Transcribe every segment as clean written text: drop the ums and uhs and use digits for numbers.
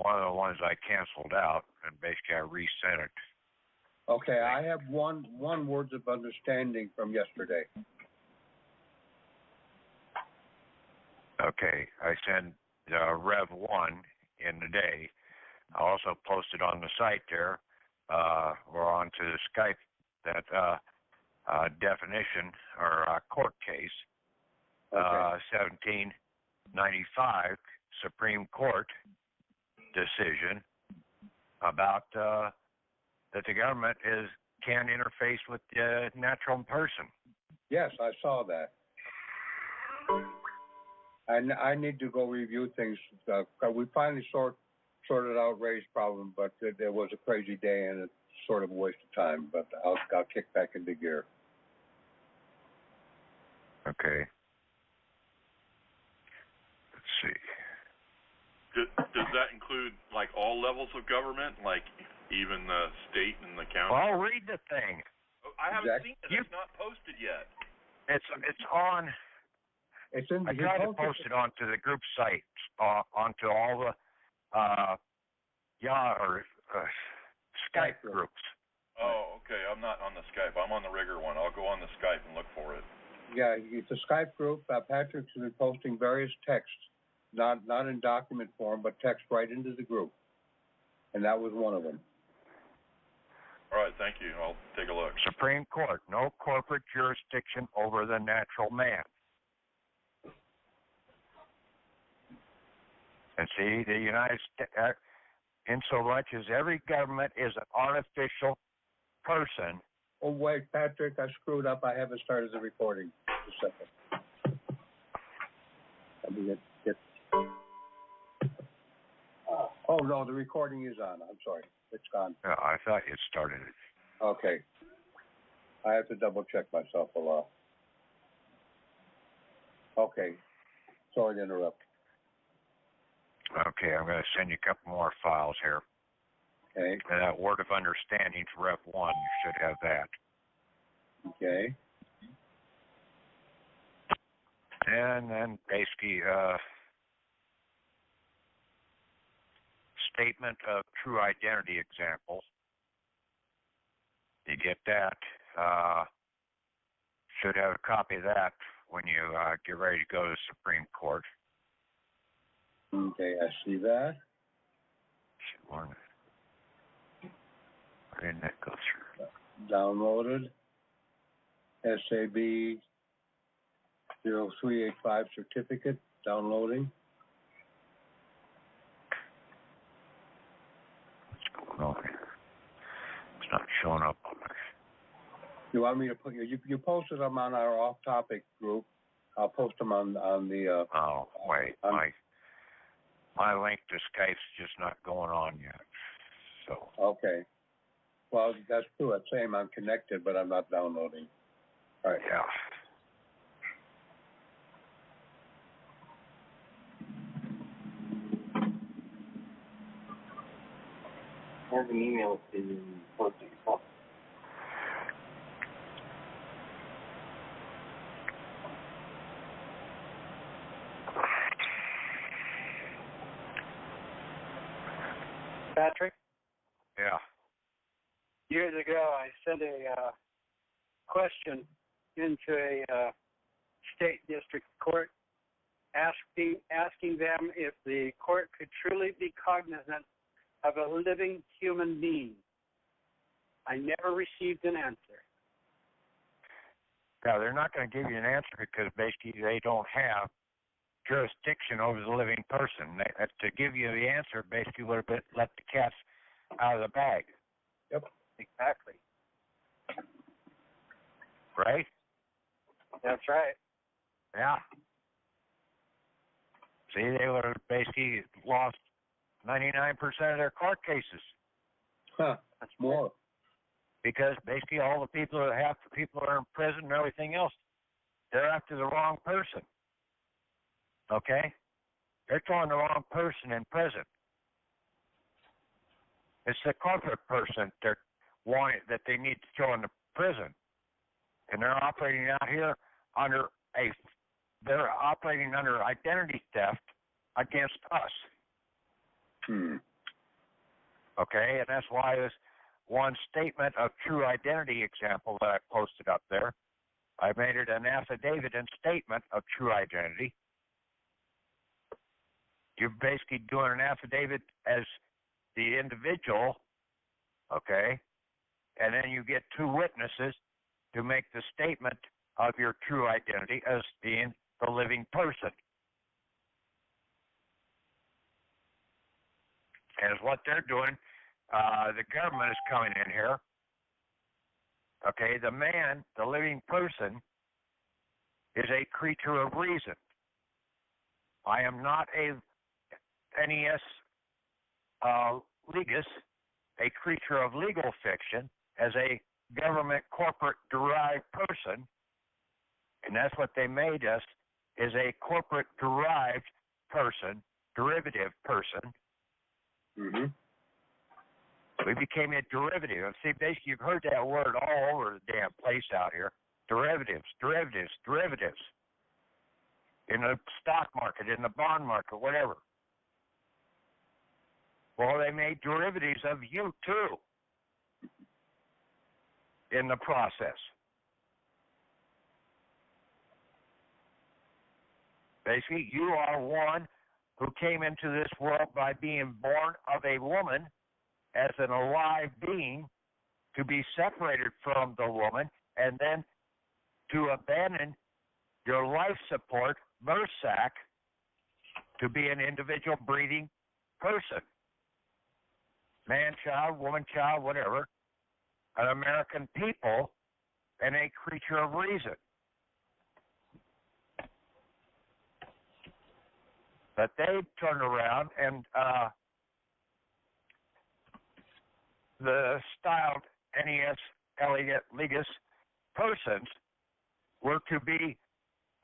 one of the ones I canceled out, and basically I resent it. Okay, I have one words of understanding from yesterday. Okay, I sent Rev 1 in the day. I also posted on the site there, or onto the Skype, that definition or court case, Okay. 1795 Supreme Court decision about that the government can interface with the natural person. Yes, I saw that. And I need to go review things. We finally sorted out Ray's problem, but there was a crazy day and it's sort of a waste of time. But I'll kick back into gear. Okay. Let's see. Does that include like all levels of government, like even the state and the county? Well, read the thing. I haven't seen it. It's not posted yet. It's on. It's in. I tried to post it onto the group site, onto all the Skype groups. Oh, okay. I'm not on the Skype. I'm on the regular one. I'll go on the Skype and look for it. Yeah, it's a Skype group. Patrick's been posting various texts, not in document form, but text right into the group, and that was one of them. All right, thank you. I'll take a look. Supreme Court, no corporate jurisdiction over the natural man. And see, the United States, in so much as every government is an artificial person. Oh, wait, Patrick, I screwed up. I haven't started the recording. Just a second. Let me get. Oh, no, the recording is on. I'm sorry. It's gone. Yeah, I thought you started it. Okay. I have to double check myself a lot. Okay. Sorry to interrupt. Okay, I'm going to send you a couple more files here. Okay. And that word of understanding to Rev 1, you should have that. Okay. And then basically, statement of true identity examples. You get that. Should have a copy of that when you get ready to go to the Supreme Court. Okay, I see that. Where didn't that go through? Downloaded. SAB 0385 certificate. Downloading. What's going on here? It's not showing up on there. You want me to put you posted them on our off-topic group. I'll post them on the. Oh wait, my link to Skype's just not going on yet. So. Okay. Well, that's true. It's saying I'm connected, but I'm not downloading. All right. Yeah. I have an email to post it yourself. Patrick? Yeah. Years ago, I sent a question into a state district court asking them if the court could truly be cognizant of a living human being. I never received an answer. Now, they're not going to give you an answer because basically they don't have jurisdiction over the living person. To give you the answer basically would have let the cats out of the bag. Yep. Exactly. Right? That's right. Yeah. See, they would have basically lost 99% of their court cases. Huh. That's more. Because basically all the people, half the people are in prison and everything else, they're after the wrong person. Okay? They're throwing the wrong person in prison. It's the corporate person that they need to throw in the prison. And they're operating out here they're operating under identity theft against us. Okay, and that's why this one statement of true identity example that I posted up there, I made it an affidavit and statement of true identity. You're basically doing an affidavit as the individual, okay, and then you get two witnesses to make the statement of your true identity as being the living person. And it's what they're doing. The government is coming in here. Okay, the man, the living person, is a creature of reason. I am not a NES legus, a creature of legal fiction, as a government corporate derived person, and that's what they made us, is a corporate derived person, derivative person. Mm-hmm. We became a derivative. See, basically, you've heard that word all over the damn place out here. Derivatives, derivatives, derivatives. In the stock market, in the bond market, whatever. Well, they made derivatives of you, too, in the process. Basically, you are one who came into this world by being born of a woman as an alive being, to be separated from the woman, and then to abandon your life support, birth sac, to be an individual breathing person. Man child, woman child, whatever, an American people, and a creature of reason. But they turned around and the styled NES legus persons were to be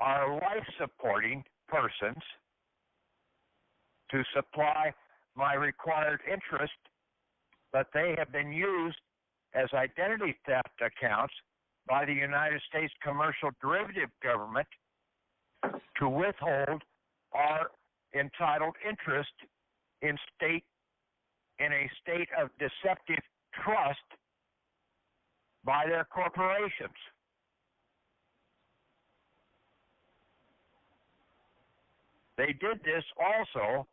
our life-supporting persons to supply my required interest, but they have been used as identity theft accounts by the United States commercial derivative government to withhold our entitled interest in a state of deceptive trust by their corporations. They did this also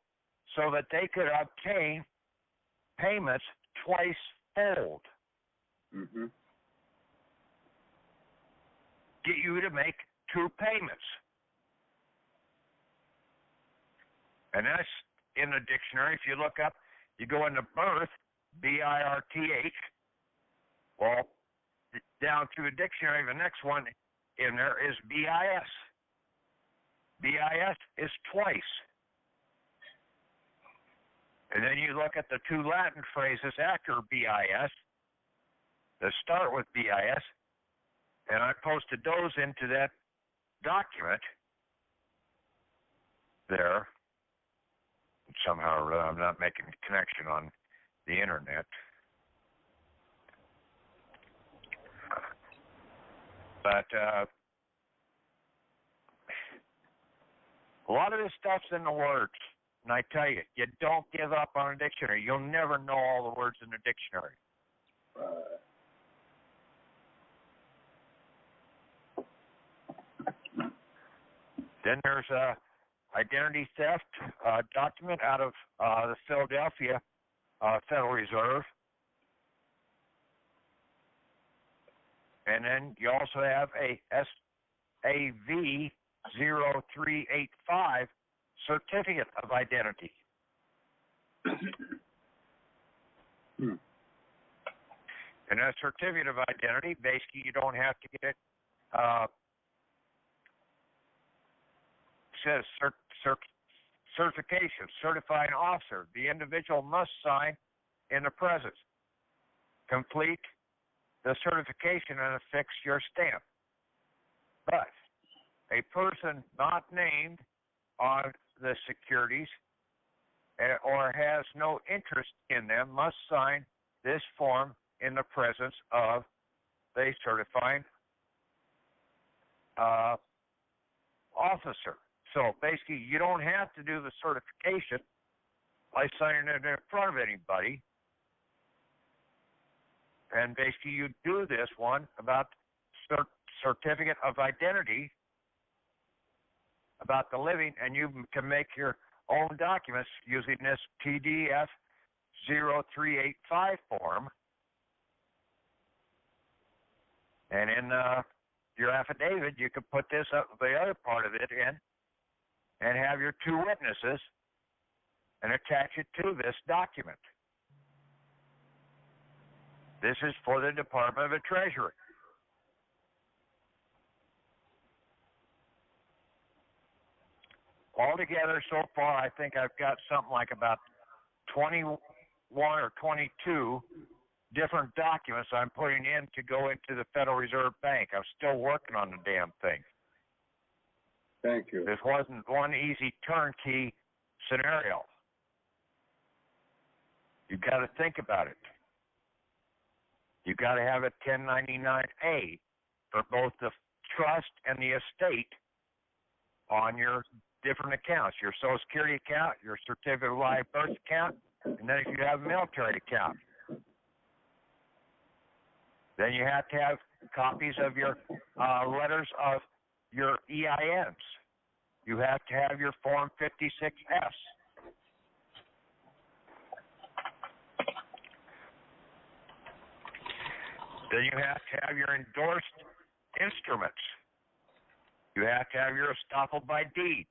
so that they could obtain payments twice-fold. Mm-hmm. Get you to make two payments. And that's in the dictionary. If you look up, you go into birth, B-I-R-T-H. Well, down through the dictionary, the next one in there is B-I-S. B-I-S is twice. And then you look at the two Latin phrases after B-I-S that start with B-I-S, and I posted those into that document there. Somehow I'm not making a connection on the internet. But a lot of this stuff's in the words. And I tell you, you don't give up on a dictionary. You'll never know all the words in the dictionary. Then there's a identity theft document out of the Philadelphia Federal Reserve. And then you also have a SAV 0385 certificate of identity. And that certificate of identity, basically you don't have to get says certification, certifying officer. The individual must sign in the presence. Complete the certification and affix your stamp. But a person not named on the securities or has no interest in them must sign this form in the presence of the certifying officer. So basically, you don't have to do the certification. by signing it in front of anybody. And basically you do this one about certificate of identity about the living, and you can make your own documents using this PDF 0385 form. And in your affidavit, you could put this up, the other part of it in, and have your two witnesses and attach it to this document. This is for the Department of the Treasury. Altogether, so far, I think I've got something like about 21 or 22 different documents I'm putting in to go into the Federal Reserve Bank. I'm still working on the damn thing. Thank you. This wasn't one easy turnkey scenario. You've got to think about it. You've got to have a 1099-A for both the trust and the estate on your different accounts, your Social Security account, your Certificate of Live Birth account, and then if you have a military account. Then you have to have copies of your letters of your EINs. You have to have your Form 56S. Then you have to have your endorsed instruments. You have to have your estoppel by deed.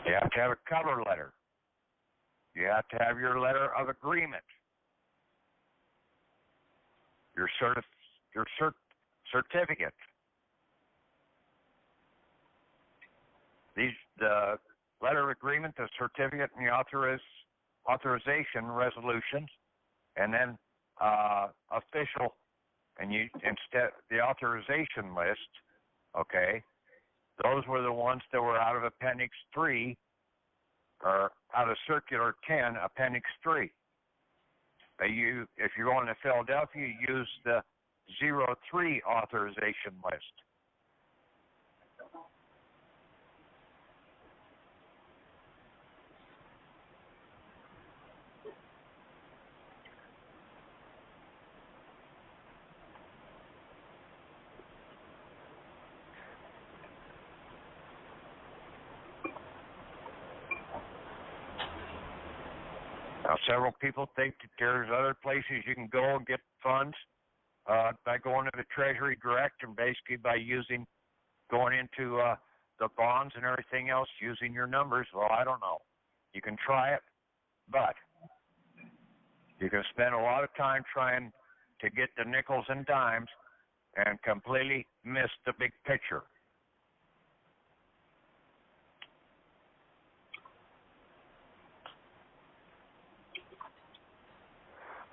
You have to have a cover letter. You have to have your letter of agreement. Your certificate. The letter of agreement, the certificate, and the authorization resolutions, and then official, and instead the authorization list. Okay. Those were the ones that were out of Appendix 3, or out of Circular 10, Appendix 3. If you're going to Philadelphia, you use the 03 authorization list. Now, several people think that there's other places you can go and get funds by going to the Treasury direct, and basically by going into the bonds and everything else, using your numbers. Well, I don't know. You can try it, but you can spend a lot of time trying to get the nickels and dimes and completely miss the big picture.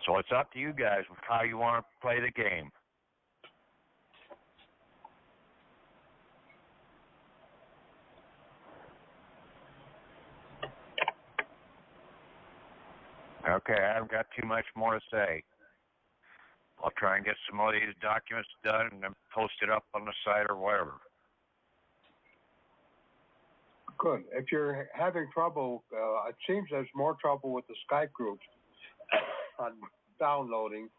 So it's up to you guys with how you want to play the game. Okay, I haven't got too much more to say. I'll try and get some of these documents done and then post it up on the site or whatever. Good. If you're having trouble, it seems there's more trouble with the Skype groups on downloading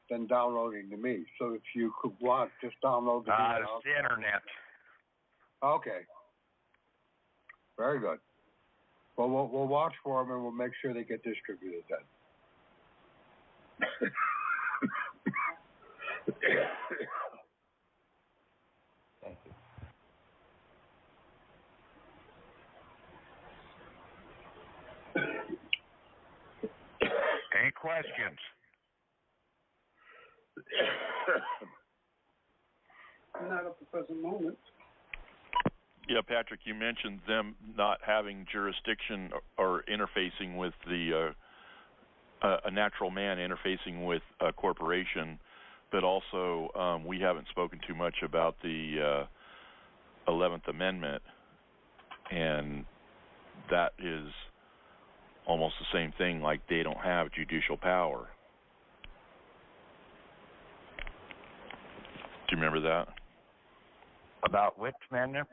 than downloading to me. So if you could just download the it's the internet. Okay. Very good. Well, we'll watch for them and we'll make sure they get distributed then. Thank you. Any questions? Not at the present moment. Yeah, Patrick, you mentioned them not having jurisdiction or interfacing with a natural man interfacing with a corporation, but also we haven't spoken too much about the 11th Amendment, and that is almost the same thing, like they don't have judicial power. Do you remember that? About which amendment?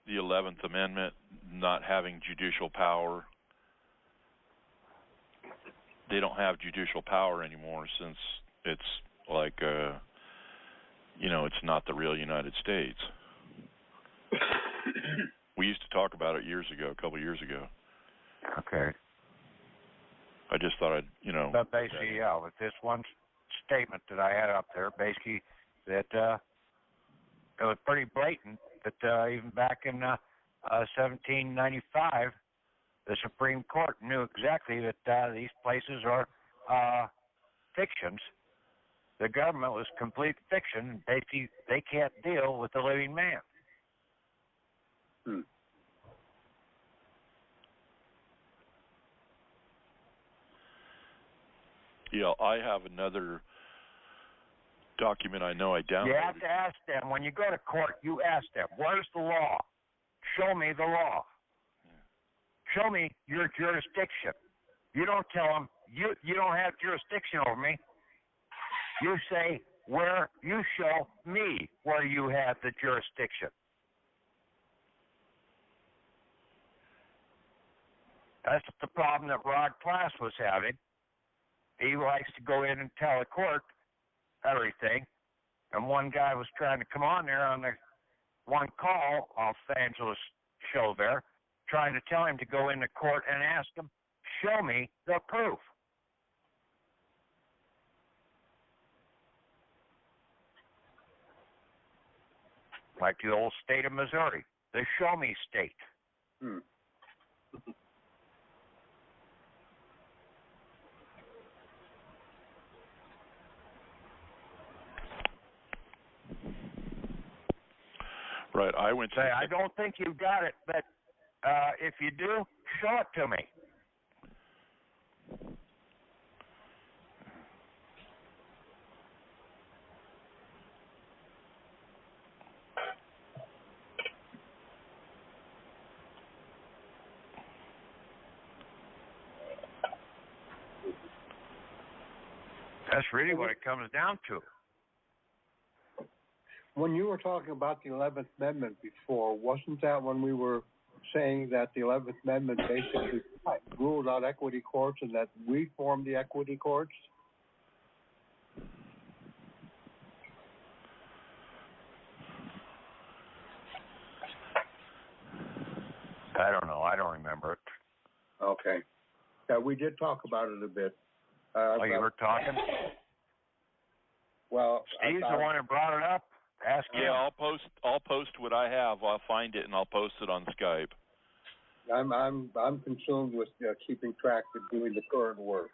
The 11th Amendment not having judicial power. They don't have judicial power anymore since it's like, it's not the real United States. We used to talk about it a couple of years ago. Okay. I just thought I'd, But basically, yeah, with this one statement that I had up there, basically that it was pretty blatant that even back in 1795, the Supreme Court knew exactly that these places are fictions. The government was complete fiction. They can't deal with the living man. Yeah, I have another document I know I downloaded. You have to ask them, when you go to court, you ask them, where's the law? Show me the law. Show me your jurisdiction. You don't tell them, you don't have jurisdiction over me. You say, you show me where you have the jurisdiction. That's the problem that Rod Class was having. He likes to go in and tell the court everything. And one guy was trying to come on there on the one call off the Angeles show there, trying to tell him to go into court and ask him, show me the proof. Like the old state of Missouri, the show me state. Right, I went to... I don't think you got it, but if you do, show it to me. That's really what it comes down to. When you were talking about the 11th Amendment before, wasn't that when we were saying that the 11th Amendment basically ruled out equity courts and that we formed the equity courts? I don't know. I don't remember it. Okay. Yeah, we did talk about it a bit. You were talking? Well, Steve's the one that brought it up. Ask him. Yeah, I'll post what I have. I'll find it and I'll post it on Skype. I'm consumed with keeping track of doing the current work.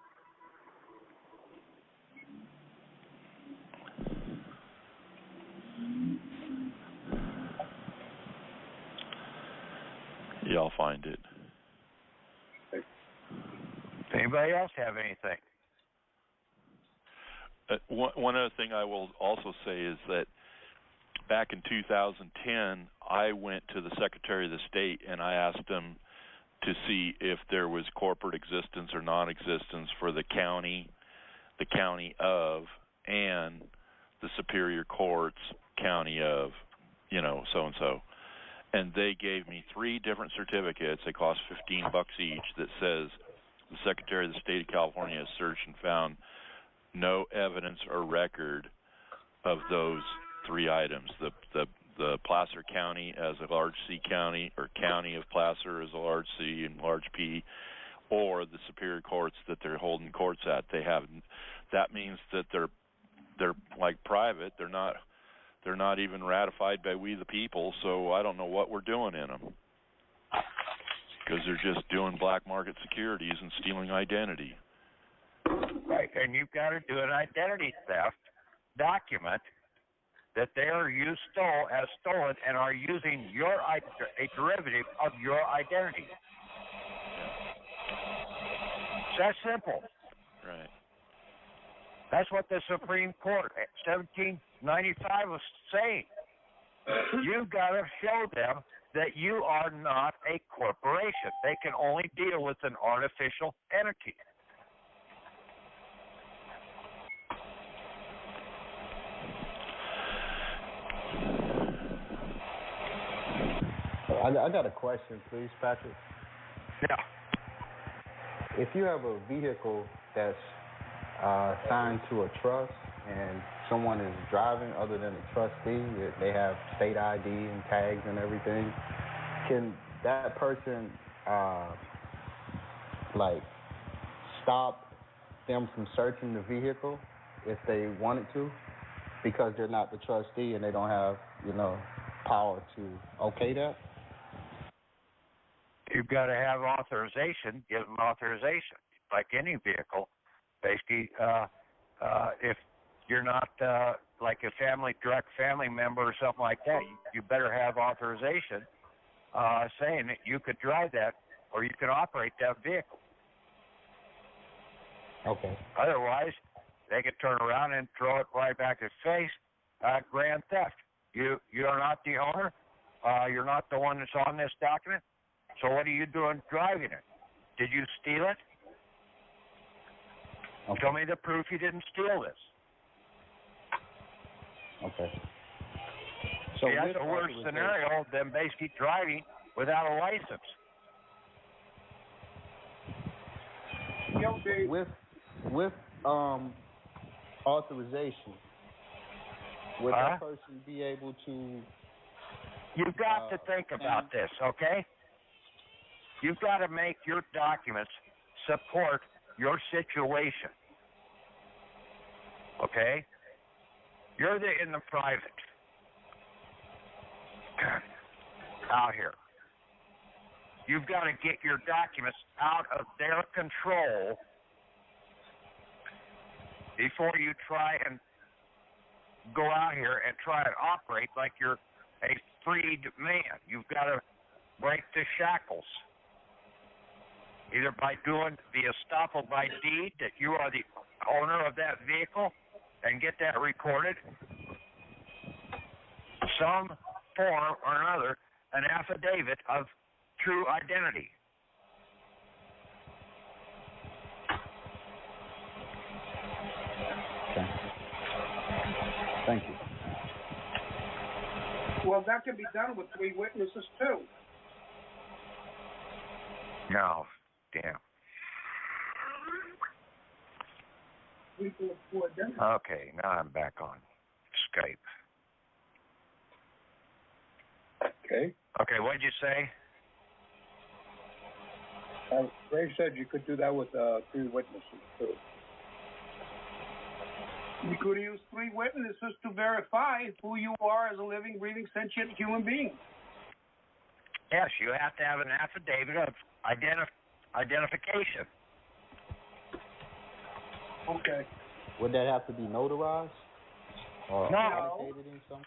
Yeah, I'll find it. Anybody else have anything? One other thing I will also say is that back in 2010, I went to the Secretary of the State and I asked him to see if there was corporate existence or non-existence for the county of, and the Superior Court's county of, so-and-so. And they gave me 3 different certificates. They cost $15 each that says the Secretary of the State of California has searched and found no evidence or record of those 3 items. The Placer County as a large C county, or county of Placer as a large C and large P, or the superior courts that they're holding courts at. They have. That means that they're like private. They're not even ratified by we the people. So I don't know what we're doing in them, because they're just doing black market securities and stealing identity. Right, and you've got to do an identity theft document that they are stolen and are using a derivative of your identity. It's that simple. Right. That's what the Supreme Court, 1795, was saying. You've got to show them that you are not a corporation. They can only deal with an artificial entity. I got a question, please, Patrick. Yeah. If you have a vehicle that's signed to a trust and someone is driving other than a trustee, they have state ID and tags and everything, can that person stop them from searching the vehicle if they wanted to, because they're not the trustee and they don't have power to okay that? You've got to have authorization. Give them authorization, like any vehicle. Basically, if you're not like a direct family member or something like that, you better have authorization saying that you could drive that or you can operate that vehicle. Okay. Otherwise, they could turn around and throw it right back in his face. Grand theft. You are not the owner. You're not the one that's on this document. So what are you doing driving it? Did you steal it? Okay. Show me the proof you didn't steal this. Okay. So that's a worse scenario than basically driving without a license. With authorization, would that person be able to? You've got to think about this, okay? You've got to make your documents support your situation, okay? You're in the private out here. You've got to get your documents out of their control before you try and go out here and try and operate like you're a freed man. You've got to break the shackles, either by doing the estoppel by deed that you are the owner of that vehicle and get that recorded, some form or another, an affidavit of true identity. Okay. Thank you. Well, that can be done with 3 witnesses, too. No, damn. Okay, now I'm back on Skype. Okay. Okay, what did you say? Ray said you could do that with 3 witnesses, too. You could use 3 witnesses to verify who you are as a living, breathing, sentient human being. Yes, you have to have an affidavit of identification. Okay. Would that have to be notarized or No. authenticated in some?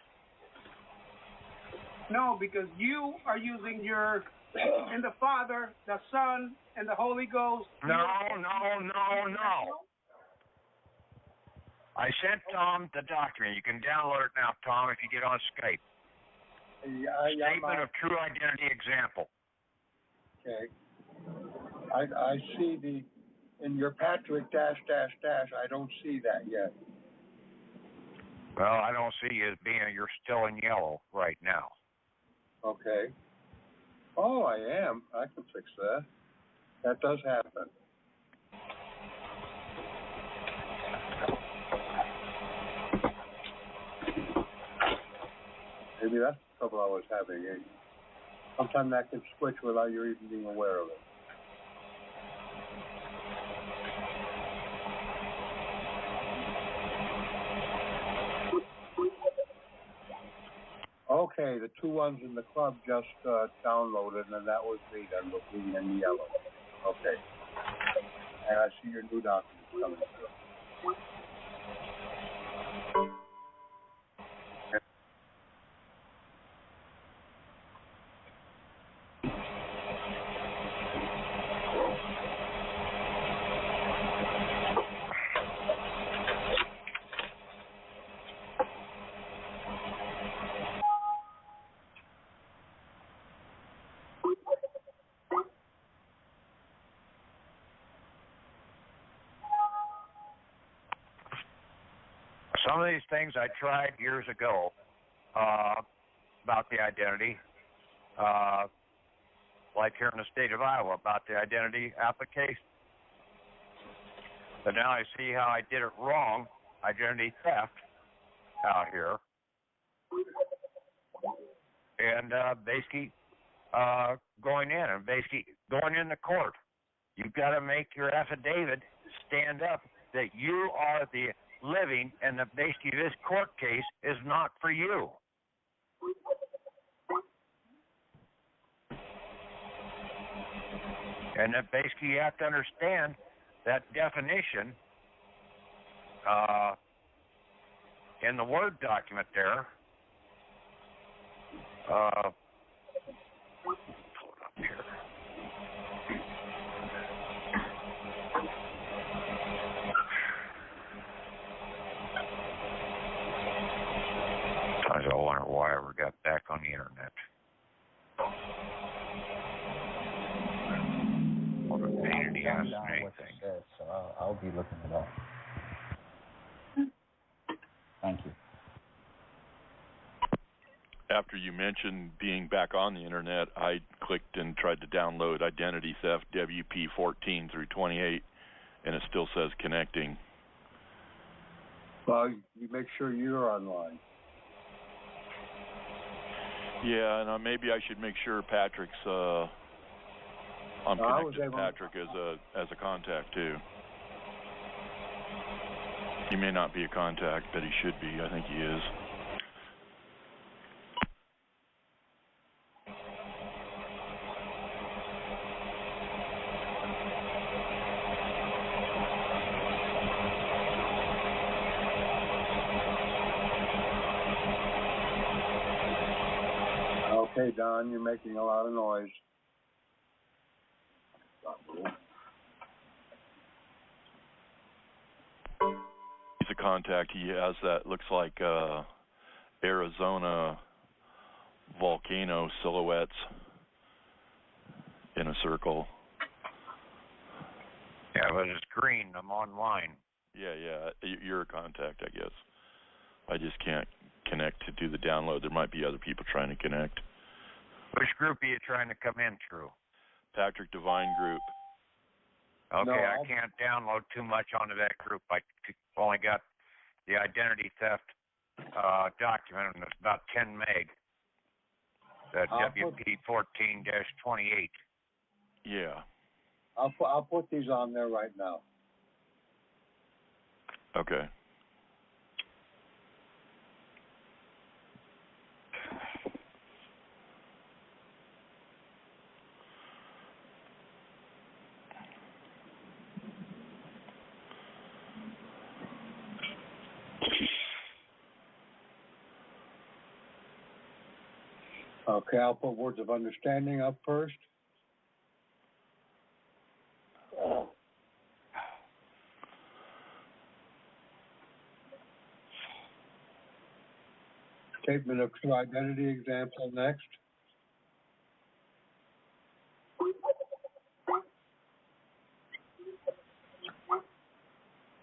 No, because you are using in the Father, the Son, and the Holy Ghost. No. I sent Tom the document. You can download it now, Tom, if you get on Skype. Statement of true identity example. Okay. I see in your Patrick .. I don't see that yet. Well, I don't see you as you're still in yellow right now. Okay. Oh, I am. I can fix that. That does happen. Maybe that's the trouble I was having. Sometimes that can switch without you even being aware of it. Okay, the 2 ones in the club just downloaded, and that was me then looking in yellow. Okay. And I see your new documents coming through. And Some of these things I tried years ago about the identity, like here in the state of Iowa, about the identity application. But now I see how I did it wrong, identity theft out here. And basically going in and basically going into court. You've got to make your affidavit stand up that you are the living, and that basically this court case is not for you. And that basically you have to understand that definition in the Word document there. Pull it up here. Sometimes I wonder why I ever got back on the internet. What a pain in the ass and anything. So I'll be looking it up. Thank you. After you mentioned being back on the internet, I clicked and tried to download Identity Theft WP 14 through 28, and it still says connecting. Well, you make sure you're online. Yeah, and maybe I should make sure Patrick's. I'm connected to Patrick as a contact too. He may not be a contact, but he should be. I think he is. Okay, Don, you're making a lot of noise. He's a contact. He has that, looks like Arizona volcano silhouettes in a circle. Yeah, but it's green. I'm online. Yeah. You're a contact, I guess. I just can't connect to do the download. There might be other people trying to connect. Which group are you trying to come in through? Patrick Devine group. Okay, No, I can't download too much onto that group. I only got the identity theft document, and it's about 10 meg. The WP 14-28. Yeah. I'll put these on there right now. Okay. Okay, I'll put words of understanding up first. Statement of true identity example next.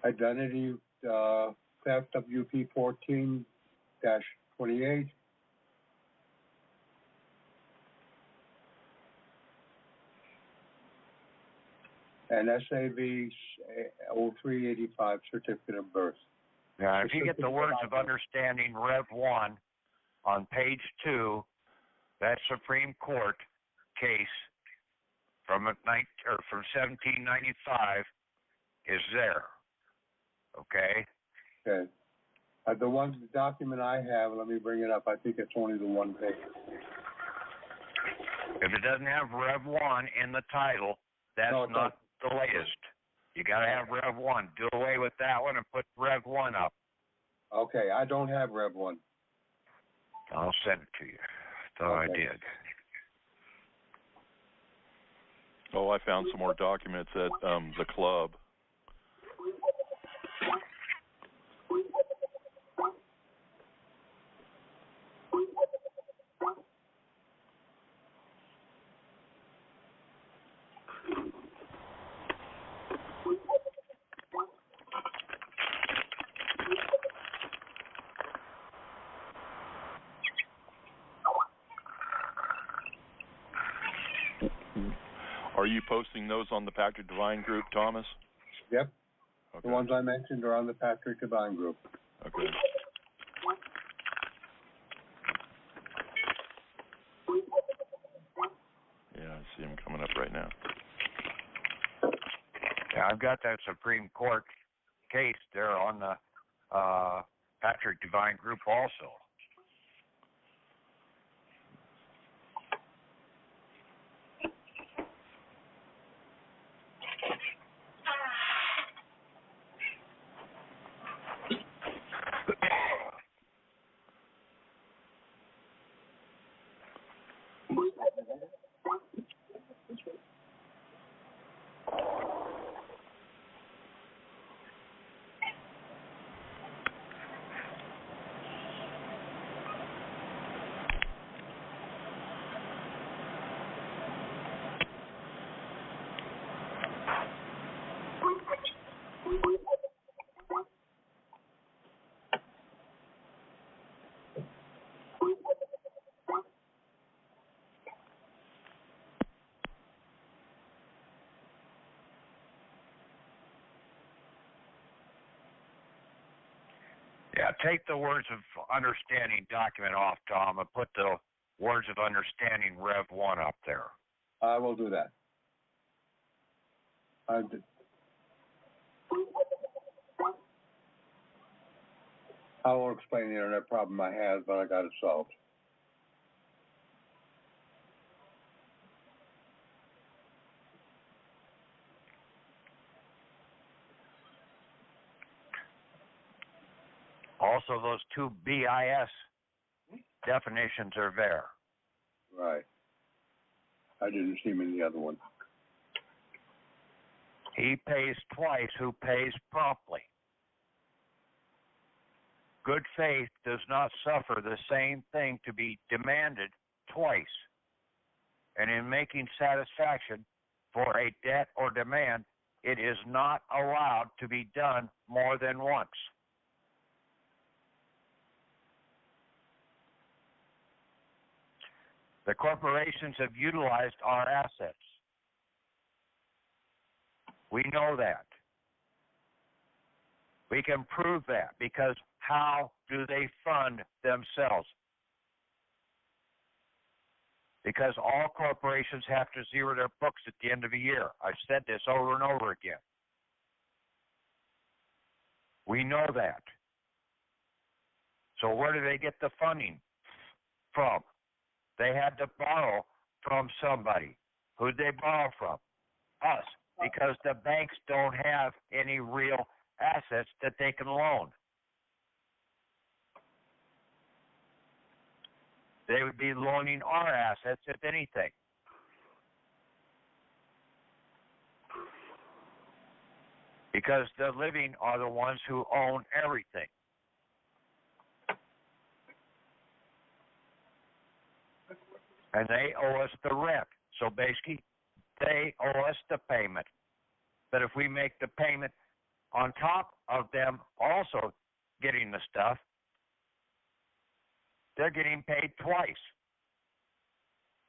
Identity theft WP 14-28. And SAV 0385 certificate of birth. Now, if you get the words of understanding, Rev 1, on page 2, that Supreme Court case from 1795 is there. Okay? Okay. The document I have, let me bring it up. I think it's only the one page. If it doesn't have Rev 1 in the title, that's not the latest. You got to have Rev 1. Do away with that one and put Rev 1 up. Okay, I don't have Rev 1. I'll send it to you. Thought I did. Oh, I found some more documents at the club. Are you posting those on the Patrick Devine group, Thomas? Yep. Okay. The ones I mentioned are on the Patrick Devine group. Okay. Yeah, I see them coming up right now. Yeah, I've got that Supreme Court case there on the Patrick Devine group also. Yeah, take the words of understanding document off, Tom, and put the words of understanding Rev 1 up there. I will do that. I did. I won't explain the internet problem I had, but I got it solved. Also, those two BIS definitions are there. Right. I didn't see him in the other one. He pays twice who pays promptly. Good faith does not suffer the same thing to be demanded twice. And in making satisfaction for a debt or demand, it is not allowed to be done more than once. The corporations have utilized our assets. We know that. We can prove that because how do they fund themselves? Because all corporations have to zero their books at the end of the year. I've said this over and over again. We know that. So where do they get the funding from? They had to borrow from somebody. Who'd they borrow from? Us. Because the banks don't have any real assets that they can loan. They would be loaning our assets, if anything. Because the living are the ones who own everything. And they owe us the rent. So basically, they owe us the payment. But if we make the payment on top of them also getting the stuff, they're getting paid twice.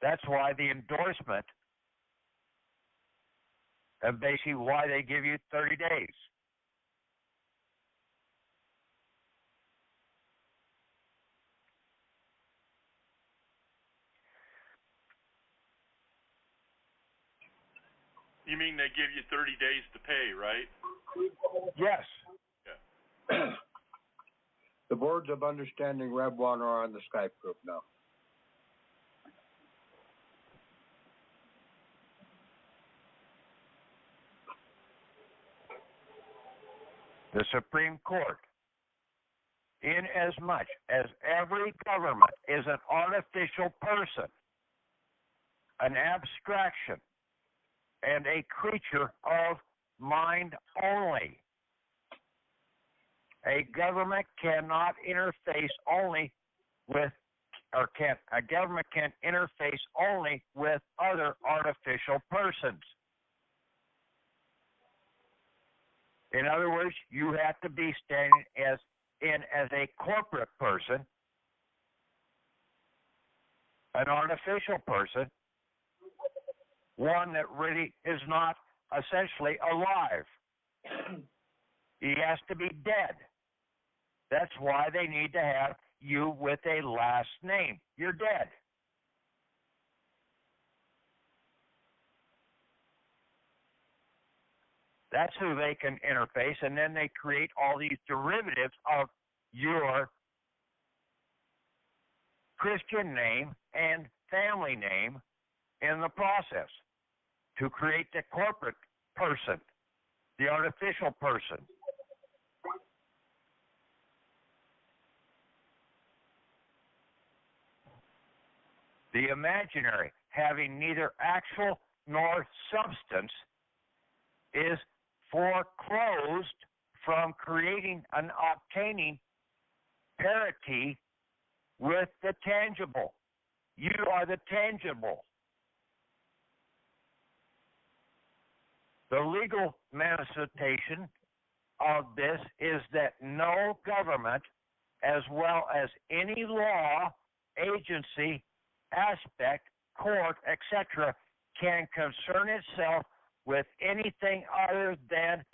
That's why the endorsement, and basically why they give you 30 days. You mean they give you 30 days to pay, right? Yes. Yeah. The words of understanding Rev 1 are on the Skype group now. The Supreme Court, in as much as every government is an artificial person, an abstraction, and a creature of mind only. A government cannot interface only with, a government can interface only with other artificial persons. In other words, you have to be standing as a corporate person, an artificial person, one that really is not essentially alive. He has to be dead. That's why they need to have you with a last name. You're dead. That's who they can interface, and then they create all these derivatives of your Christian name and family name in the process to create the corporate person, the artificial person. The imaginary, having neither actual nor substance, is foreclosed from creating and obtaining parity with the tangible. You are the tangible. The legal manifestation of this is that no government, as well as any law, agency, aspect, court, etc., can concern itself with anything other than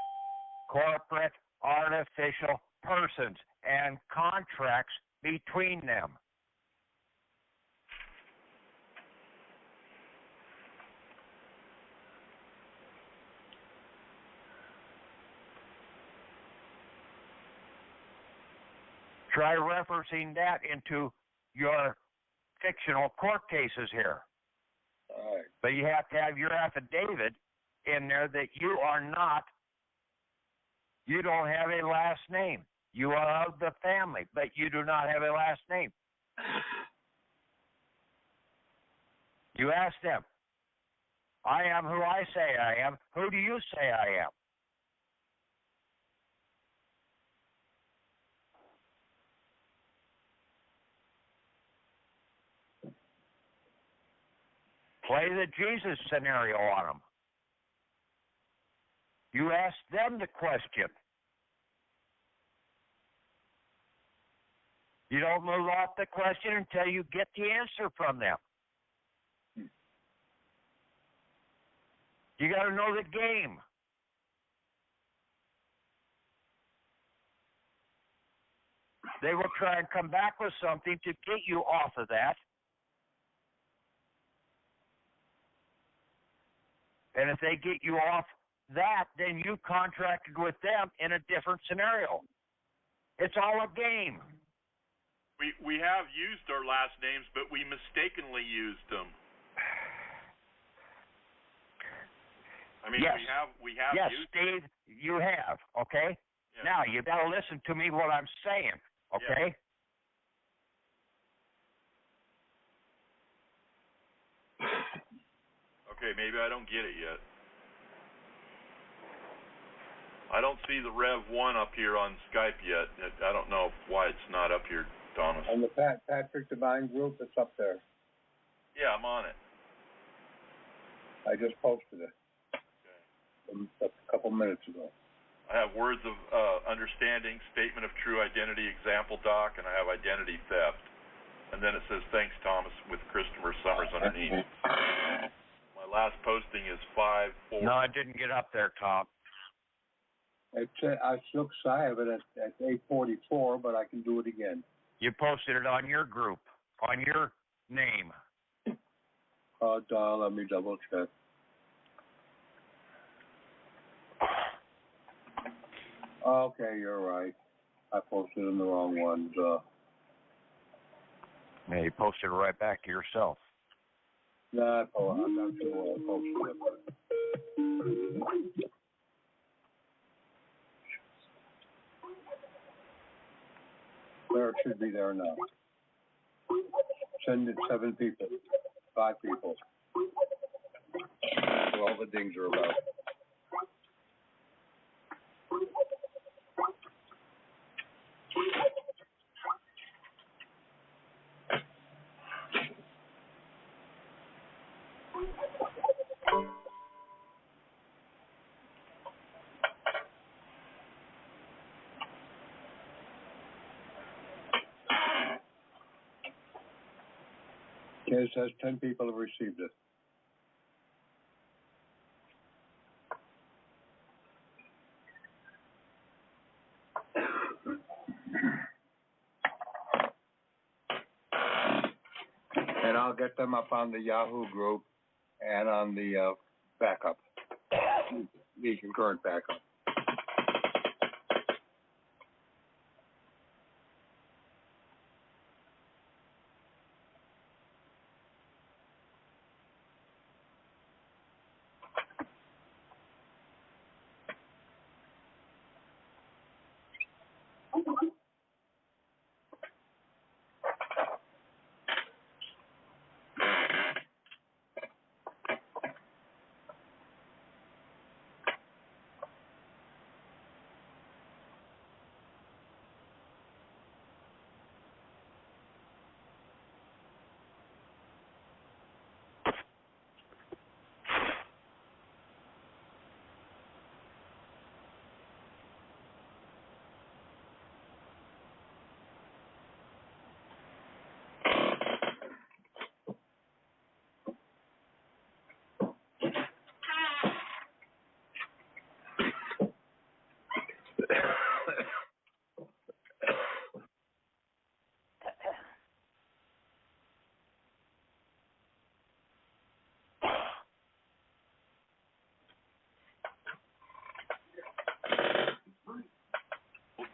corporate artificial persons and contracts between them. Try referencing that into your fictional court cases here. All right. But you have to have your affidavit in there that you don't have a last name. You are of the family, but you do not have a last name. You ask them, I am who I say I am. Who do you say I am? Play the Jesus scenario on them. You ask them the question. You don't move off the question until you get the answer from them. You got to know the game. They will try and come back with something to get you off of that. And if they get you off that, then you contracted with them in a different scenario. It's all a game. We have used our last names, but we mistakenly used them. I mean, yes. we have yes, used Steve, you have, okay? Yeah. Now, you got to listen to me what I'm saying, okay? Yeah. Okay, maybe I don't get it yet. I don't see the Rev 1 up here on Skype yet. I don't know why it's not up here, Thomas. On the Patrick Devine group, it's up there. Yeah, I'm on it. I just posted it a couple minutes ago. I have words of understanding, statement of true identity, example doc, and I have identity theft. And then it says, thanks, Thomas, with Christopher Summers underneath. My last posting is 5/4. No, I didn't get up there, Tom. I look, I have it at 8:44, but I can do it again. You posted it on your group, on your name. Let me double check. Okay, you're right. I posted in the wrong ones. Yeah, you posted it right back to yourself. No, I'm not sure I posted it. There, it should be there now. Send it 7 people, 5 people. That's what all the dings are about. Okay, it says 10 people have received it. and I'll get them up on the Yahoo group and on the backup, the concurrent backup.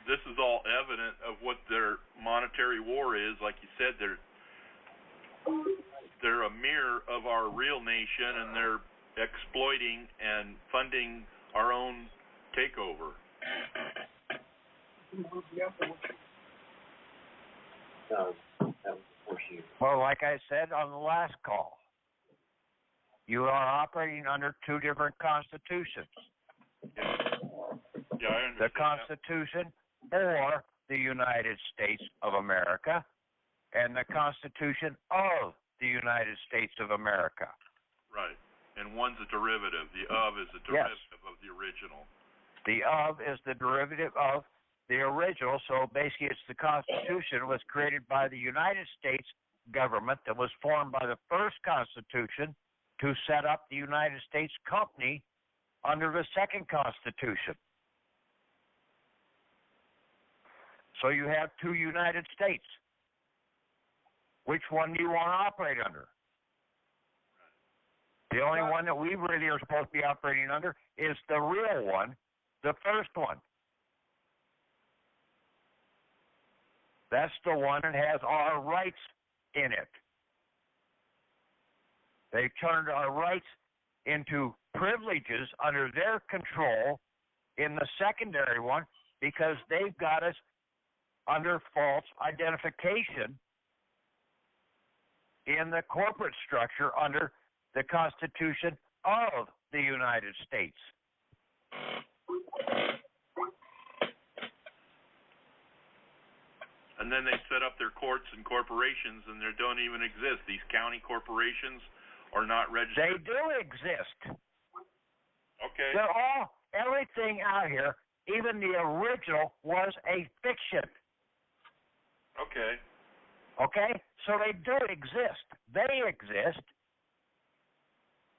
This is all evident of what their monetary war is. Like you said, they're a mirror of our real nation, and they're exploiting and funding our own takeover. Well, like I said on the last call, you are operating under two different constitutions. Yeah, I understand The Constitution or the United States of America, and the Constitution of the United States of America. Right. And one's a derivative. The of is a derivative of the original. The of is the derivative of the original, so basically it's the Constitution was created by the United States government that was formed by the first Constitution to set up the United States Company under the second Constitution. So you have two United States. Which one do you want to operate under? The only one that we really are supposed to be operating under is the real one, the first one. That's the one that has our rights in it. They've turned our rights into privileges under their control in the secondary one because they've got us under false identification in the corporate structure under the Constitution of the United States. And then they set up their courts and corporations, and they don't even exist. These county corporations are not registered. They do exist. Okay. They're all, everything out here, even the original, was a fiction. Okay. Okay? So they do exist. They exist.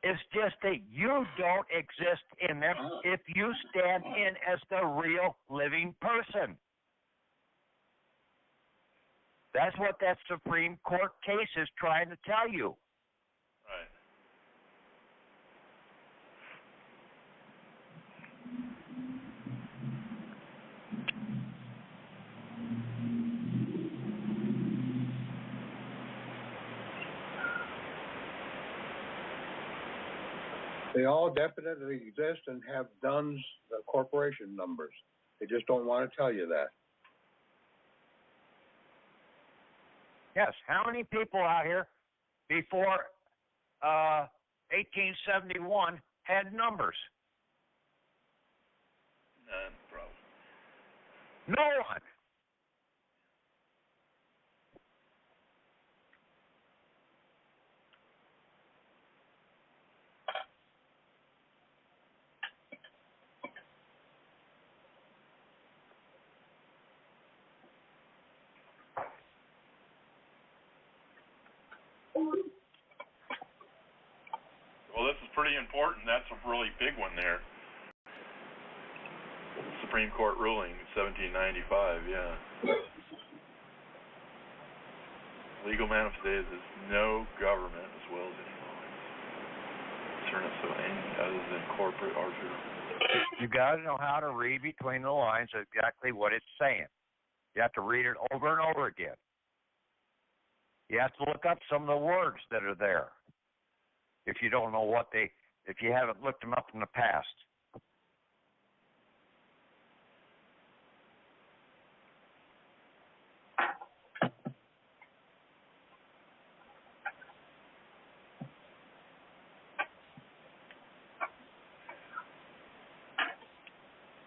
It's just that you don't exist in them if you stand in as the real living person. That's what that Supreme Court case is trying to tell you. Right. They all definitely exist and have DUNS, the corporation numbers. They just don't want to tell you that. Yes, how many people out here before 1871 had numbers? None, probably. No one. Well, this is pretty important. That's a really big one there. Supreme Court ruling, 1795, yeah. Legal man affidavits is no government as well as any lines. Concern so any other than corporate or You got to know how to read between the lines exactly what it's saying. You have to read it over and over again. You have to look up some of the words that are there if you don't know if you haven't looked them up in the past.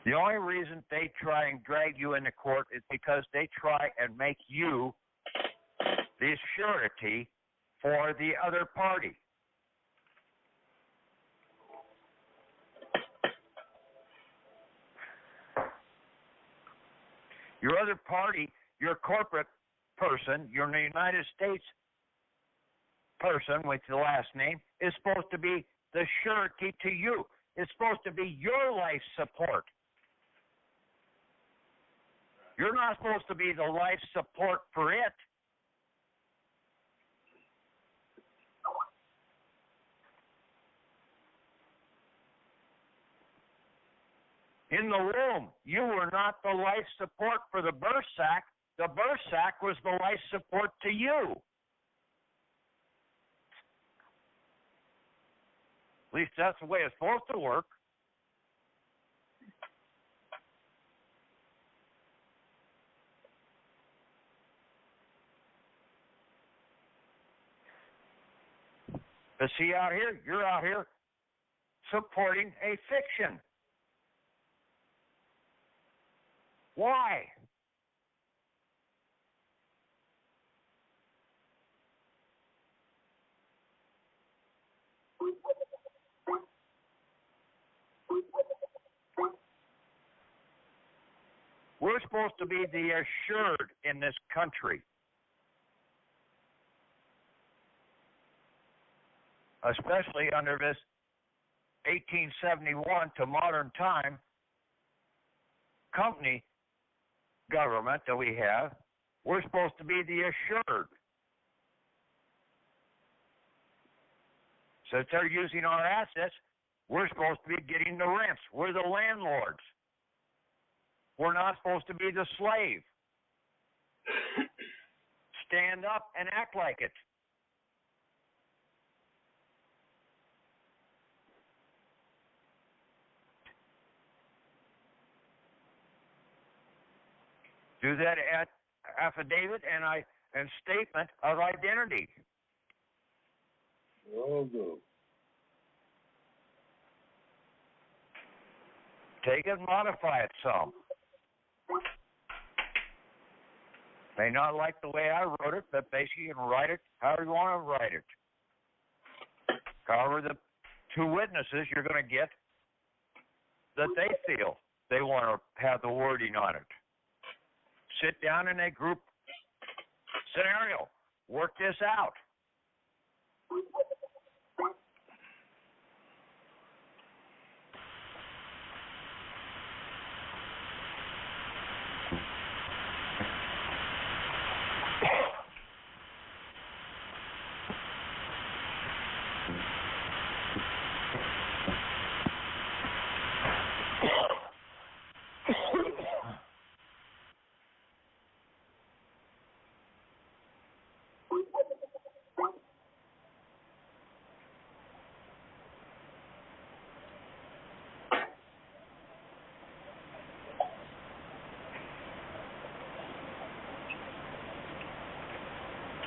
The only reason they try and drag you into court is because they try and make you the surety for the other party. Your other party, your corporate person, your United States person with the last name, is supposed to be the surety to you. It's supposed to be your life support. You're not supposed to be the life support for it. In the womb, you were not the life support for the birth sac. The birth sac was the life support to you. At least that's the way it's supposed to work. But see out here, you're out here supporting a fiction. Why? We're supposed to be the assured in this country. Especially under this 1871 to modern time company government that we have, we're supposed to be the assured. So if they're using our assets, we're supposed to be getting the rents. We're the landlords. We're not supposed to be the slave. Stand up and act like it. Do that affidavit and statement of identity. Oh, good. Take it and modify it some. May not like the way I wrote it, but basically you can write it however you want to write it. However, the two witnesses you're going to get that they feel they want to have the wording on it. Sit down in a group scenario. Work this out.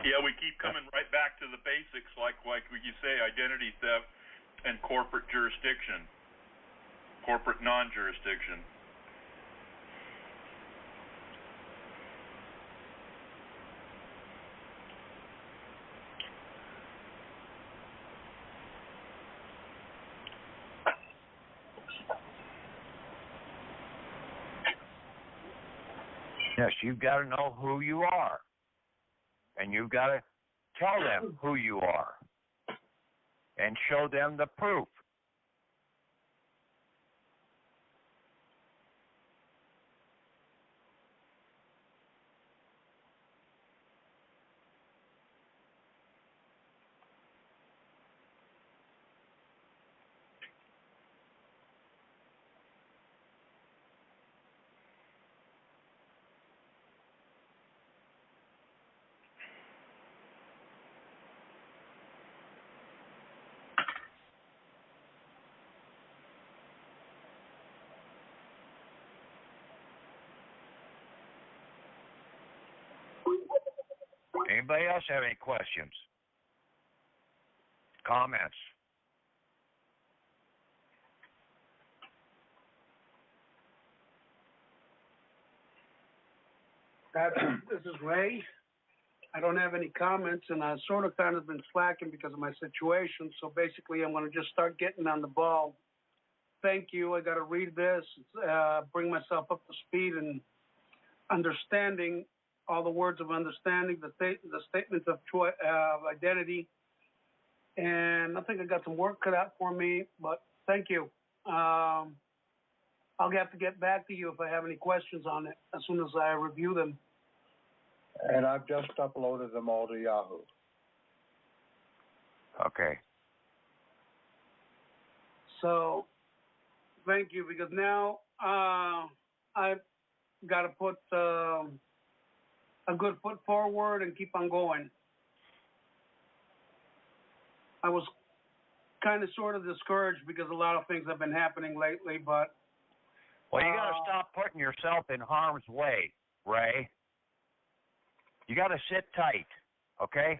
Yeah, we keep coming right back to the basics, like you say, identity theft and corporate jurisdiction, corporate non-jurisdiction. Yes, you've got to know who you are. And you've got to tell them who you are. And show them the proof. Anybody else have any questions? Comments? This is Ray. I don't have any comments, and I've sort of kind of been slacking because of my situation. So basically, I'm going to just start getting on the ball. Thank you. I got to read this, bring myself up to speed and understanding all the words of understanding, the statements of identity. And I think I got some work cut out for me, but thank you. I'll have to get back to you if I have any questions on it as soon as I review them. And I've just uploaded them all to Yahoo. Okay. So, thank you, because now I've got to put a good foot forward and keep on going. I was kind of sort of discouraged because a lot of things have been happening lately, but... Well, you got to stop putting yourself in harm's way, Ray. You got to sit tight, okay?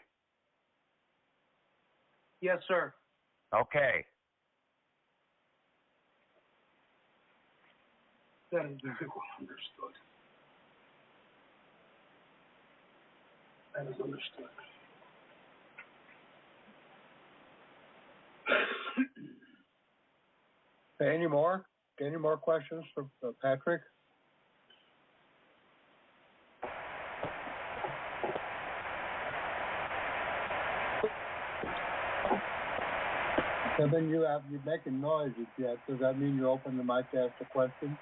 Yes, sir. Okay. That is very well understood. That is understood. Any more? Any more questions for Patrick? Kevin, you're making noises yet. Does that mean you open the mic to ask a question?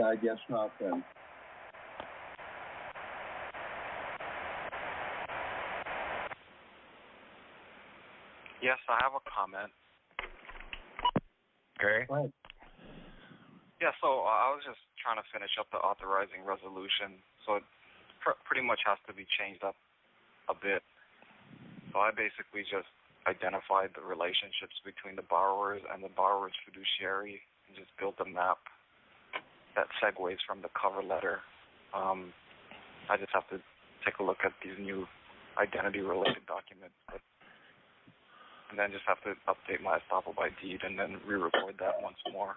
I guess not then. Yes, I have a comment. Okay. Right. Yeah, so I was just trying to finish up the authorizing resolution. So it pretty much has to be changed up a bit. So I basically just identified the relationships between the borrowers and the borrower's fiduciary and just built a map that segues from the cover letter. I just have to take a look at these new identity-related documents, and then just have to update my estoppel by deed and then re-record that once more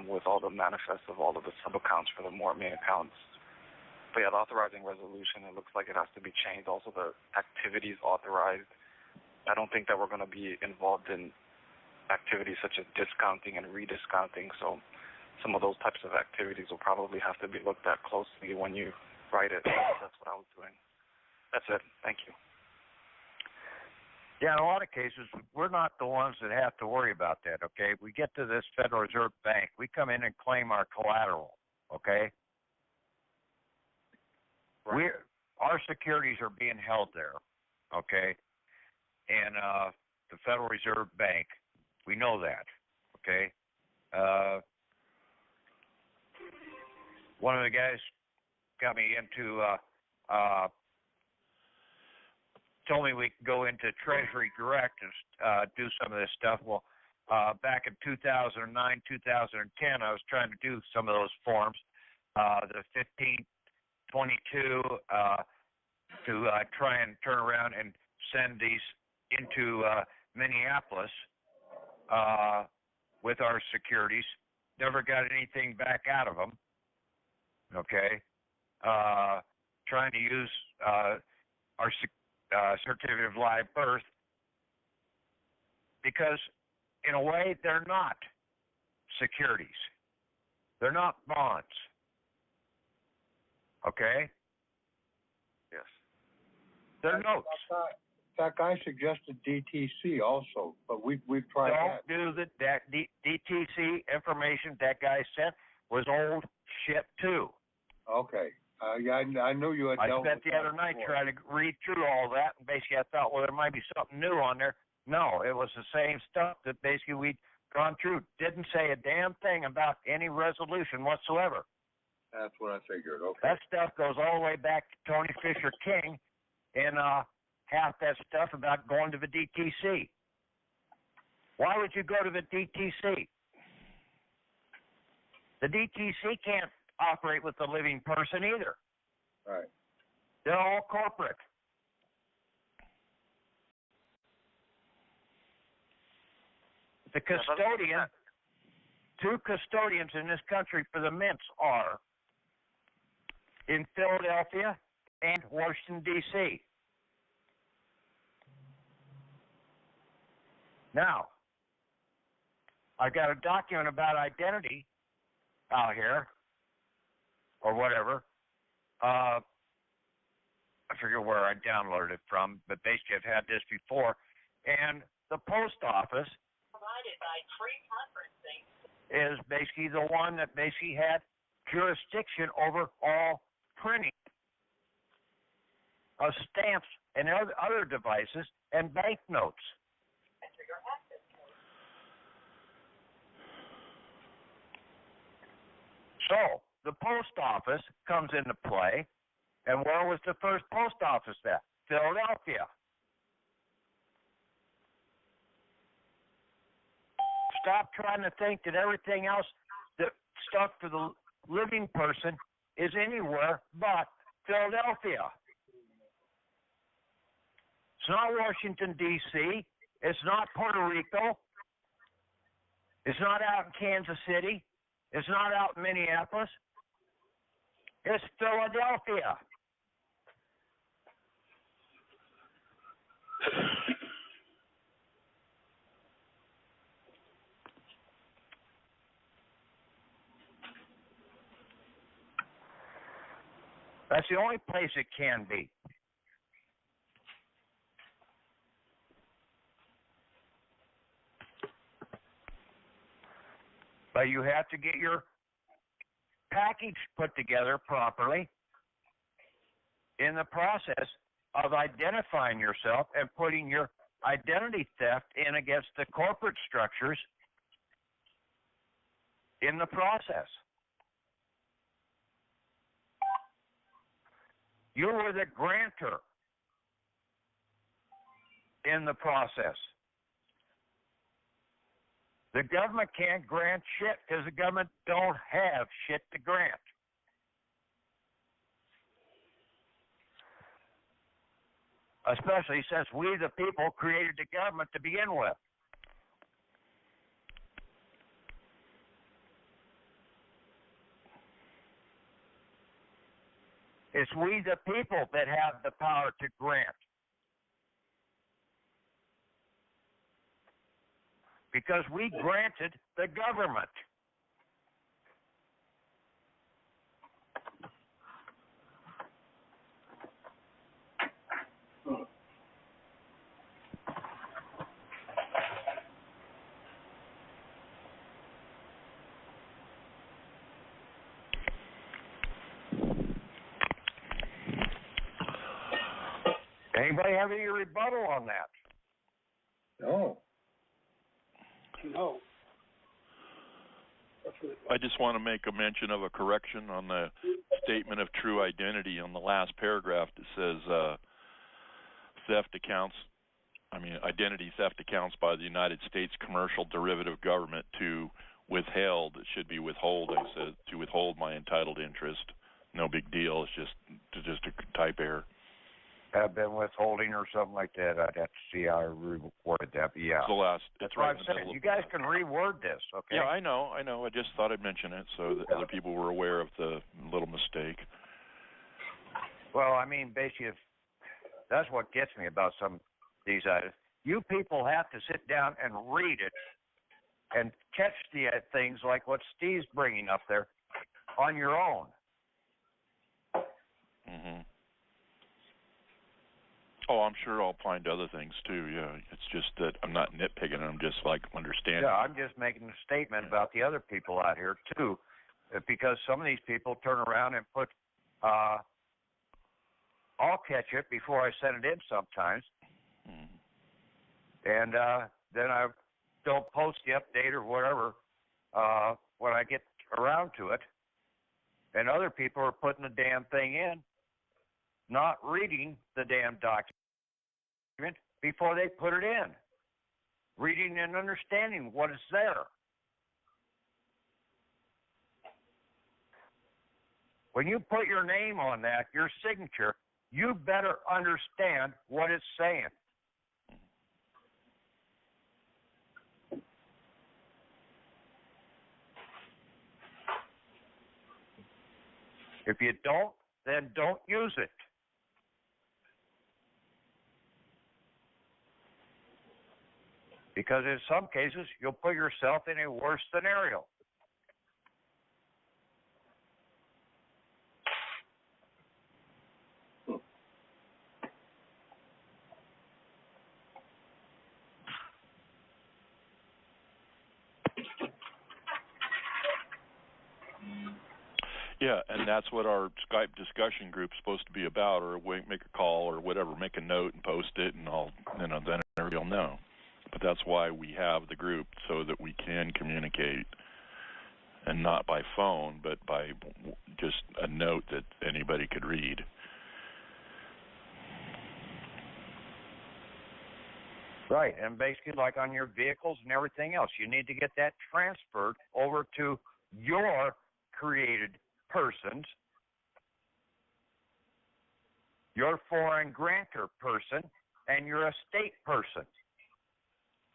with all the manifests of all of the sub-accounts for the more main accounts. But yeah, the authorizing resolution, it looks like it has to be changed. Also, the activities authorized. I don't think that we're going to be involved in activities such as discounting and rediscounting, so some of those types of activities will probably have to be looked at closely when you write it. That's what I was doing. That's it. Thank you. Yeah, in a lot of cases, we're not the ones that have to worry about that, okay? We get to this Federal Reserve Bank. We come in and claim our collateral, okay? Right. Our securities are being held there, okay? And the Federal Reserve Bank, we know that, okay? One of the guys got me into told me we could go into Treasury Direct and do some of this stuff. Well, back in 2009, 2010, I was trying to do some of those forms, the 1522, to try and turn around and send these into Minneapolis with our securities. Never got anything back out of them. Okay, trying to use our certificate of live birth, because in a way they're not securities. They're not bonds. Okay? Yes. They're notes. In fact, I suggested DTC also, but we've tried that. Don't do that DTC information that guy sent was old shit too. Okay. I knew you had dealt with that. I spent the other night trying to read through all that, and basically I thought, well, there might be something new on there. No, it was the same stuff that basically we'd gone through. Didn't say a damn thing about any resolution whatsoever. That's what I figured. Okay. That stuff goes all the way back to Tony Fisher King, and half that stuff about going to the DTC. Why would you go to the DTC? The DTC can't operate with the living person either. Right. They're all corporate. The custodian, two custodians in this country for the mints are in Philadelphia and Washington, D.C. Now, I got a document about identity out here, or whatever. I forget where I downloaded it from, but basically I've had this before. And the post office provided by pre-conferencing is basically the one that basically had jurisdiction over all printing of stamps and other devices and banknotes. Enter your access code. So the post office comes into play, and where was the first post office at? Philadelphia. Stop trying to think that everything else, that stuff for the living person, is anywhere but Philadelphia. It's not Washington, D.C. It's not Puerto Rico. It's not out in Kansas City. It's not out in Minneapolis. It's Philadelphia. That's the only place it can be. But you have to get your package put together properly in the process of identifying yourself and putting your identity theft in against the corporate structures in the process. You were the grantor in the process. The government can't grant shit because the government don't have shit to grant. Especially since we, the people, created the government to begin with. It's we, the people, that have the power to grant. Because we granted the government. Anybody have any rebuttal on that? No. No. I just want to make a mention of a correction on the statement of true identity on the last paragraph that says identity theft accounts by the United States commercial derivative government to withheld. It should be withhold, I said, to withhold my entitled interest. No big deal. It's just a type error. Have been withholding or something like that. I'd have to see how I reworded that. But yeah, it's the last. It's right. What I'm saying. You guys can reword this, okay? Yeah, I know. I just thought I'd mention it so that other people were aware of the little mistake. Well, I mean, basically, that's what gets me about some of these items. You people have to sit down and read it and catch the things like what Steve's bringing up there on your own. Mm-hmm. Oh, I'm sure I'll find other things too. Yeah, it's just that I'm not nitpicking. I'm just like understanding. Yeah, I'm just making a statement about the other people out here too, because some of these people turn around and put, I'll catch it before I send it in sometimes, and then I don't post the update or whatever when I get around to it, and other people are putting the damn thing in, not reading the damn document before they put it in. reading and understanding what is there. When you put your name on that, your signature, you better understand what it's saying. If you don't, then don't use it. Because in some cases, you'll put yourself in a worse scenario. Yeah, and that's what our Skype discussion group's supposed to be about, or make a call or whatever, make a note and post it, and then everybody will know. But that's why we have the group, so that we can communicate, and not by phone, but by just a note that anybody could read. Right, and basically like on your vehicles and everything else, you need to get that transferred over to your created persons, your foreign grantor person, and your estate person.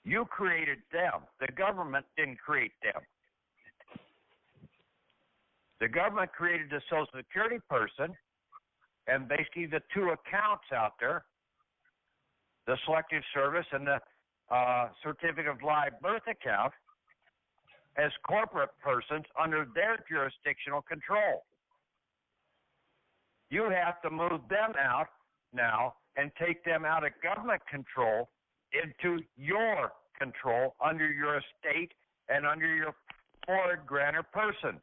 You created them. The government didn't create them. The government created the Social Security person and basically the two accounts out there, the Selective Service and the Certificate of Live Birth account, as corporate persons under their jurisdictional control. You have to move them out now and take them out of government control into your control under your estate and under your foreign grantor person,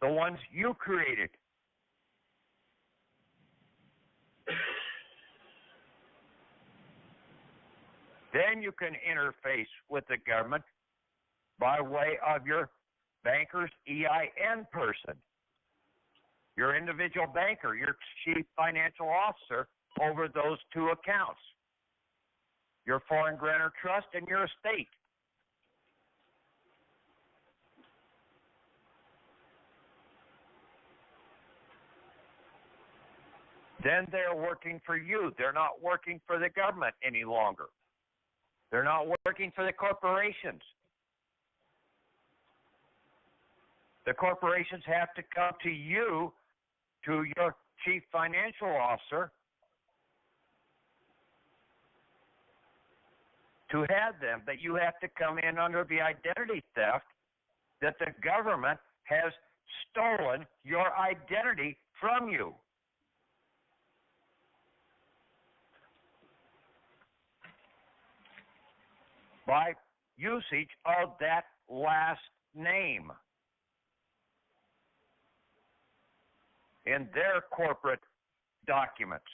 the ones you created. Then you can interface with the government by way of your banker's EIN person, your individual banker, your chief financial officer over those two accounts, your foreign grantor trust and your estate. Then they're working for you. They're not working for the government any longer. They're not working for the corporations. The corporations have to come to you, to your chief financial officer, to have them, but you have to come in under the identity theft that the government has stolen your identity from you. By usage of that last name in their corporate documents.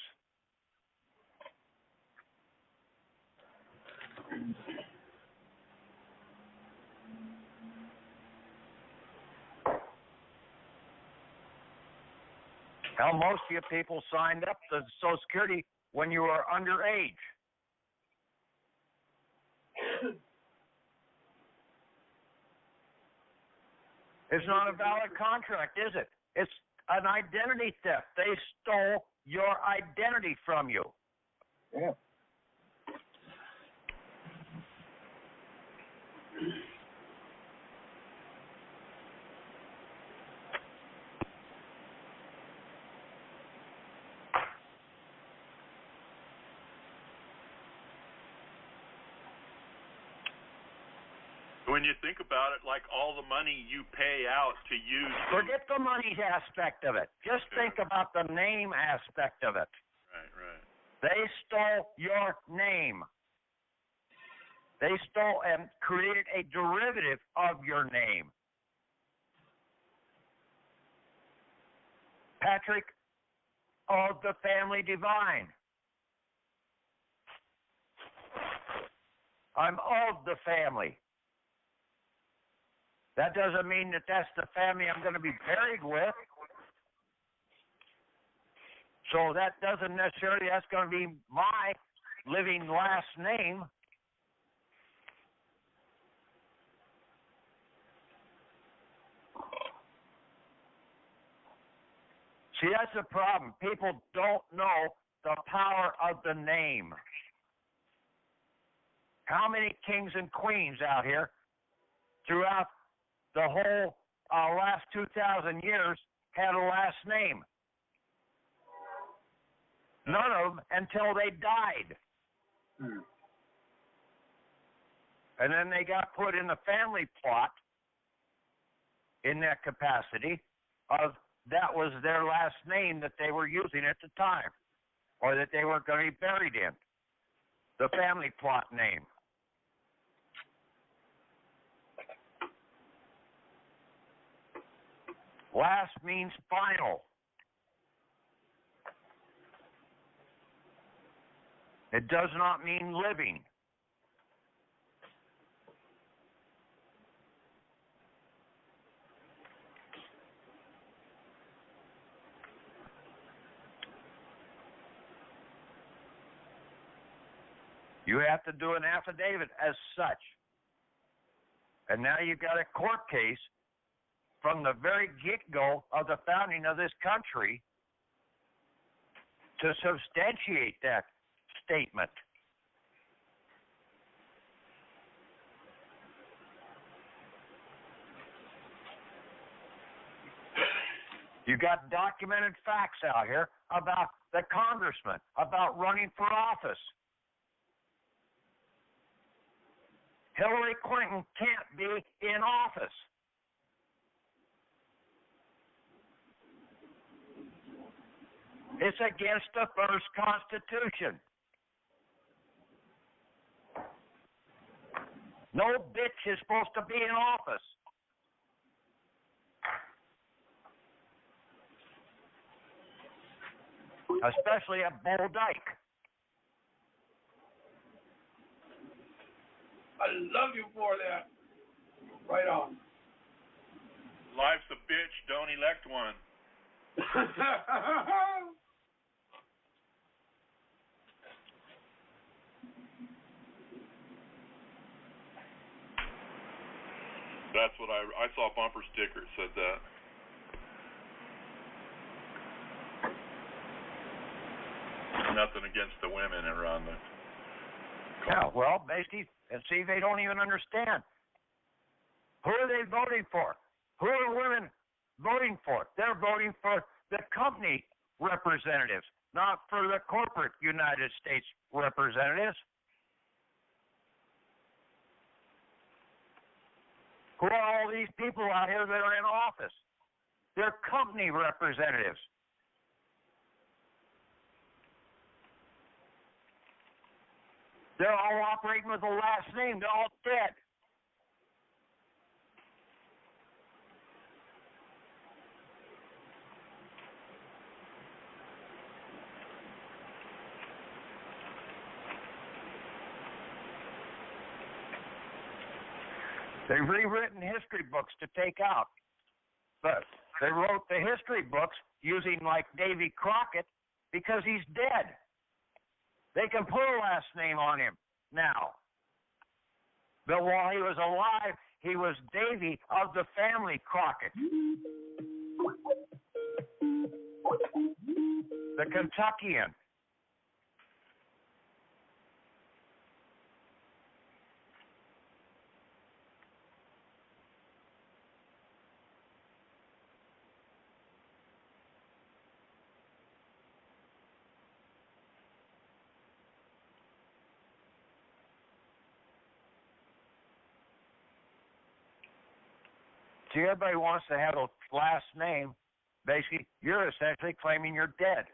Now, most of you people signed up to Social Security when you were underage. It's not a valid contract, is it? It's an identity theft. They stole your identity from you. Yeah. When you think about it, like all the money you pay out to use... Forget the money aspect of it. Just think about the name aspect of it. Right. They stole your name. They stole and created a derivative of your name. Patrick of the family Devine. I'm of the family. That doesn't mean that that's the family I'm going to be buried with. So that doesn't necessarily, that's going to be my living last name. See, that's the problem. People don't know the power of the name. How many kings and queens out here throughout the whole last 2,000 years had a last name? None of them until they died. And then they got put in the family plot in that capacity of that was their last name that they were using at the time, or that they were going to be buried in. The family plot name. Last means final. It does not mean living. You have to do an affidavit as such. And now you've got a court case from the very get-go of the founding of this country to substantiate that statement. You got documented facts out here about the congressman, about running for office. Hillary Clinton can't be in office. It's against the first Constitution. No bitch is supposed to be in office. Especially a Bull Dyke. I love you for that. Right on. Life's a bitch, don't elect one. That's what I saw a bumper sticker that said that. Nothing against the women around the... Yeah, well, basically, and see, they don't even understand. Who are they voting for? Who are women voting for? They're voting for the company representatives, not for the corporate United States representatives. Who are all these people out here that are in office? They're company representatives. They're all operating with the last name. They're all dead. They've rewritten history books to take out. But they wrote the history books using like Davy Crockett because he's dead. They can put a last name on him now. But while he was alive, he was Davy of the family Crockett. The Kentuckian. See, everybody wants to have a last name. Basically, you're essentially claiming you're dead.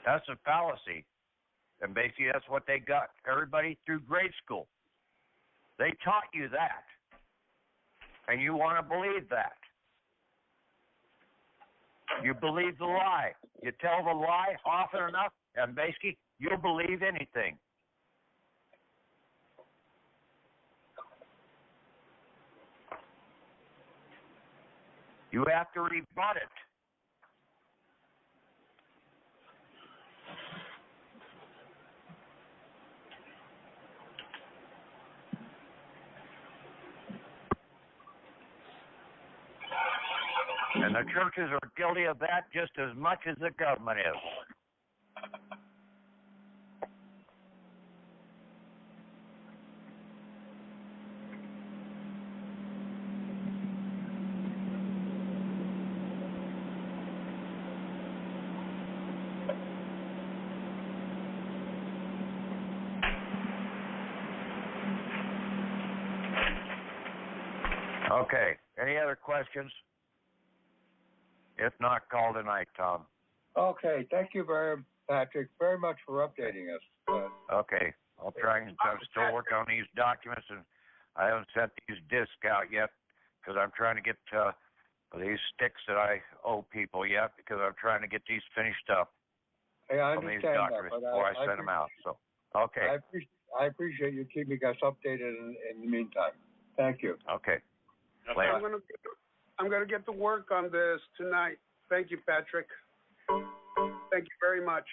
That's a fallacy. And basically, that's what they got everybody through grade school. They taught you that. And you want to believe that. You believe the lie. You tell the lie often enough, and basically, you'll believe anything. You have to rebut it. And the churches are guilty of that just as much as the government is. Okay, any other questions? If not, call tonight, Tom. Okay, thank you Patrick, very much for updating us. Okay, I'll try and I'm still working on these documents, and I haven't sent these discs out yet because I'm trying to get these sticks that I owe people yet because I'm trying to get these finished up. Hey, I on these understand documents that, but before I send them out. So, okay. I appreciate you keeping us updated in the meantime. Thank you. Okay. I'm gonna get to work on this tonight. Thank you, Patrick. Thank you very much.